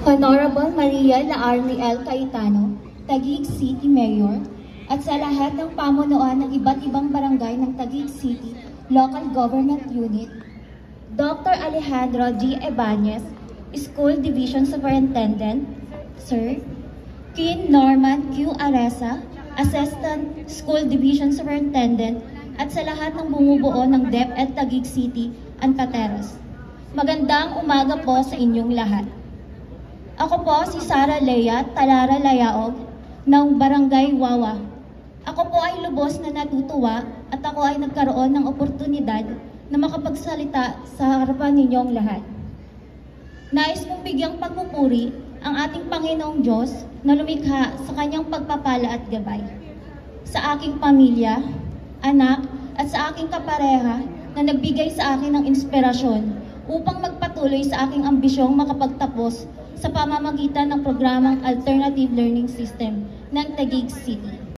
Honorable Maria Laarni L. Cayetano, Taguig City Mayor, at sa lahat ng pamunuan ng iba't ibang barangay ng Taguig City Local Government Unit, Dr. Alejandro G. Ebañez, School Division Superintendent, Sir, Kin Norman Q. Aresa, Assistant School Division Superintendent, at sa lahat ng bumubuo ng DepEd Taguig City, Antateros. Magandang umaga po sa inyong lahat. Ako po si Sara Lea Talara Layaog ng Barangay Wawa. Ako po ay lubos na natutuwa at ako ay nagkaroon ng oportunidad na makapagsalita sa harapan ninyong lahat. Nais kong bigyang pagpupuri ang ating Panginoong Diyos na lumikha sa kanyang pagpapala at gabay. Sa aking pamilya, anak at sa aking kapareha na nagbigay sa akin ng inspirasyon upang magpatuloy sa aking ambisyong makapagtapos sa pamamagitan ng programang Alternative Learning System ng Taguig City.